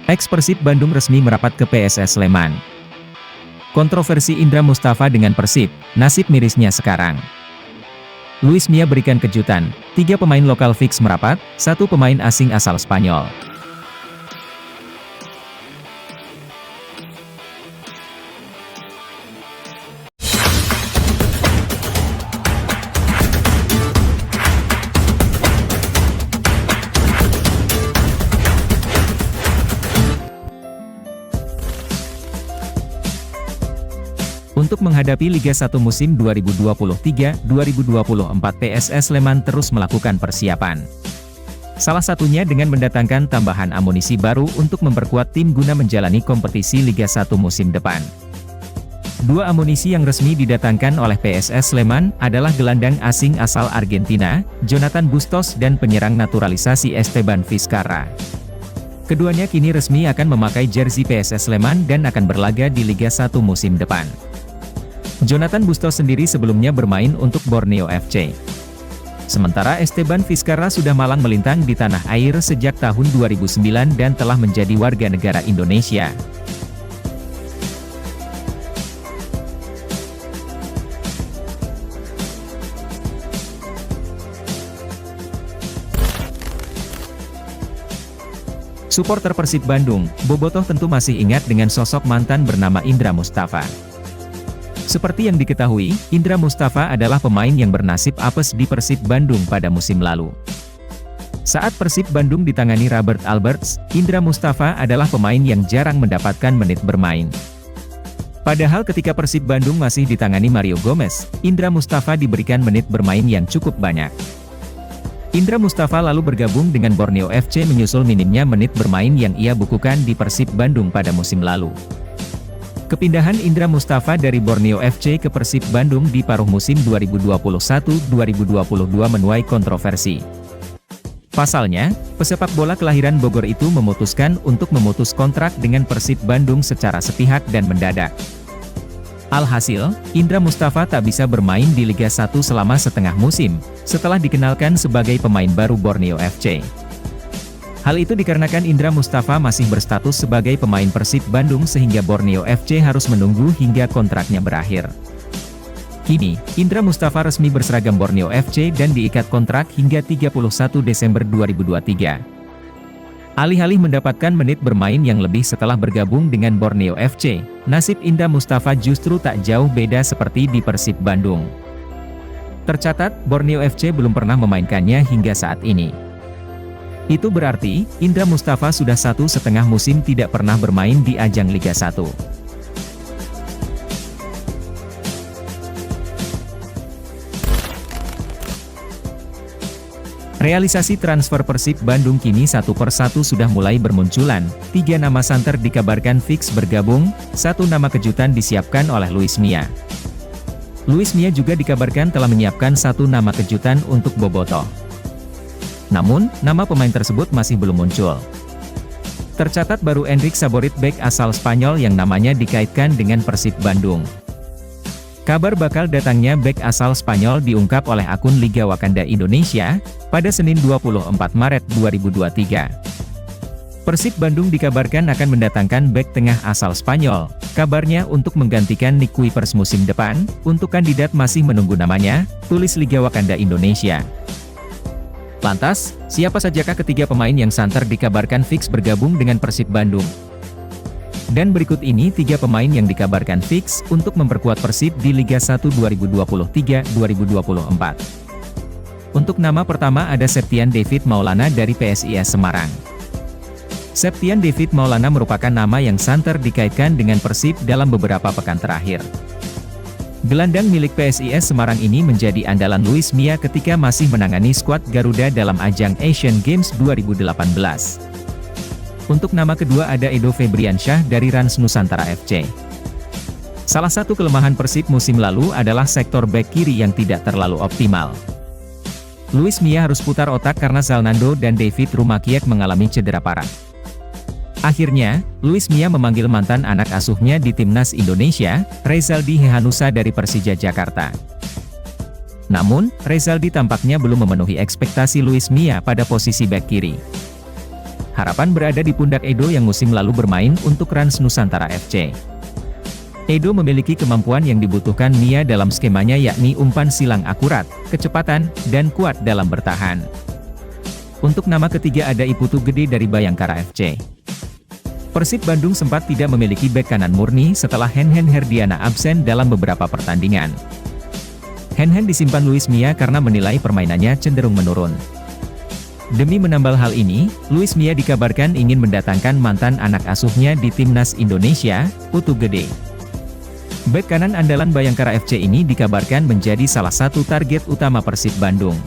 Ex Persib Bandung resmi merapat ke PSS Sleman. Kontroversi Indra Mustafa dengan Persib, nasib mirisnya sekarang. Luis Mia berikan kejutan, 3 pemain lokal fix merapat, 1 pemain asing asal Spanyol. Untuk menghadapi Liga 1 musim 2023-2024 PSS Sleman terus melakukan persiapan. Salah satunya dengan mendatangkan tambahan amunisi baru untuk memperkuat tim guna menjalani kompetisi Liga 1 musim depan. 2 amunisi yang resmi didatangkan oleh PSS Sleman adalah gelandang asing asal Argentina, Jonathan Bustos dan penyerang naturalisasi Esteban Vizcarra. Keduanya kini resmi akan memakai jersey PSS Sleman dan akan berlaga di Liga 1 musim depan. Jonathan Bustos sendiri sebelumnya bermain untuk Borneo FC. Sementara Esteban Vizcarra sudah malang melintang di tanah air sejak tahun 2009 dan telah menjadi warga negara Indonesia. Suporter Persib Bandung, bobotoh tentu masih ingat dengan sosok mantan bernama Indra Mustafa. Seperti yang diketahui, Indra Mustafa adalah pemain yang bernasib apes di Persib Bandung pada musim lalu. Saat Persib Bandung ditangani Robert Alberts, Indra Mustafa adalah pemain yang jarang mendapatkan menit bermain. Padahal ketika Persib Bandung masih ditangani Mario Gomez, Indra Mustafa diberikan menit bermain yang cukup banyak. Indra Mustafa lalu bergabung dengan Borneo FC menyusul minimnya menit bermain yang ia bukukan di Persib Bandung pada musim lalu. Kepindahan Indra Mustafa dari Borneo FC ke Persib Bandung di paruh musim 2021-2022 menuai kontroversi. Pasalnya, pesepak bola kelahiran Bogor itu memutuskan untuk memutus kontrak dengan Persib Bandung secara sepihak dan mendadak. Alhasil, Indra Mustafa tak bisa bermain di Liga 1 selama setengah musim, setelah dikenalkan sebagai pemain baru Borneo FC. Hal itu dikarenakan Indra Mustafa masih berstatus sebagai pemain Persib Bandung sehingga Borneo FC harus menunggu hingga kontraknya berakhir. Kini, Indra Mustafa resmi berseragam Borneo FC dan diikat kontrak hingga 31 Desember 2023. Alih-alih mendapatkan menit bermain yang lebih setelah bergabung dengan Borneo FC, nasib Indra Mustafa justru tak jauh beda seperti di Persib Bandung. Tercatat, Borneo FC belum pernah memainkannya hingga saat ini. Itu berarti, Indra Mustafa sudah 1,5 musim tidak pernah bermain di ajang Liga 1. Realisasi transfer Persib Bandung kini satu persatu sudah mulai bermunculan, 3 nama santer dikabarkan fix bergabung, 1 nama kejutan disiapkan oleh Luis Mia. Luis Mia juga dikabarkan telah menyiapkan 1 nama kejutan untuk bobotoh. Namun, nama pemain tersebut masih belum muncul. Tercatat baru Enric Saborit bek asal Spanyol yang namanya dikaitkan dengan Persib Bandung. Kabar bakal datangnya bek asal Spanyol diungkap oleh akun Liga Wakanda Indonesia, pada Senin 24 Maret 2023. Persib Bandung dikabarkan akan mendatangkan bek tengah asal Spanyol, kabarnya untuk menggantikan Nick Kuipers musim depan, untuk kandidat masih menunggu namanya, tulis Liga Wakanda Indonesia. Lantas, siapa sajakah ketiga pemain yang santer dikabarkan fix bergabung dengan Persib Bandung? Dan berikut ini 3 pemain yang dikabarkan fix untuk memperkuat Persib di Liga 1 2023-2024. Untuk nama pertama ada Septian David Maulana dari PSIS Semarang. Septian David Maulana merupakan nama yang santer dikaitkan dengan Persib dalam beberapa pekan terakhir. Gelandang milik PSIS Semarang ini menjadi andalan Luis Mia ketika masih menangani skuad Garuda dalam ajang Asian Games 2018. Untuk nama kedua ada Edo Febriansyah dari Rans Nusantara FC. Salah satu kelemahan Persib musim lalu adalah sektor bek kiri yang tidak terlalu optimal. Luis Mia harus putar otak karena Zalnando dan David Rumakiek mengalami cedera parah. Akhirnya, Luis Mia memanggil mantan anak asuhnya di Timnas Indonesia, Rezaldi Hehanusa dari Persija Jakarta. Namun, Rezaldi tampaknya belum memenuhi ekspektasi Luis Mia pada posisi bek kiri. Harapan berada di pundak Edo yang musim lalu bermain untuk Rans Nusantara FC. Edo memiliki kemampuan yang dibutuhkan Mia dalam skemanya, yakni umpan silang akurat, kecepatan, dan kuat dalam bertahan. Untuk nama ketiga ada Iputu Gede dari Bayangkara FC. Persib Bandung sempat tidak memiliki bek kanan murni setelah Henhen Herdiana absen dalam beberapa pertandingan. Henhen disimpan Luis Mia karena menilai permainannya cenderung menurun. Demi menambal hal ini, Luis Mia dikabarkan ingin mendatangkan mantan anak asuhnya di Timnas Indonesia, Putu Gede. Bek kanan andalan Bayangkara FC ini dikabarkan menjadi salah satu target utama Persib Bandung.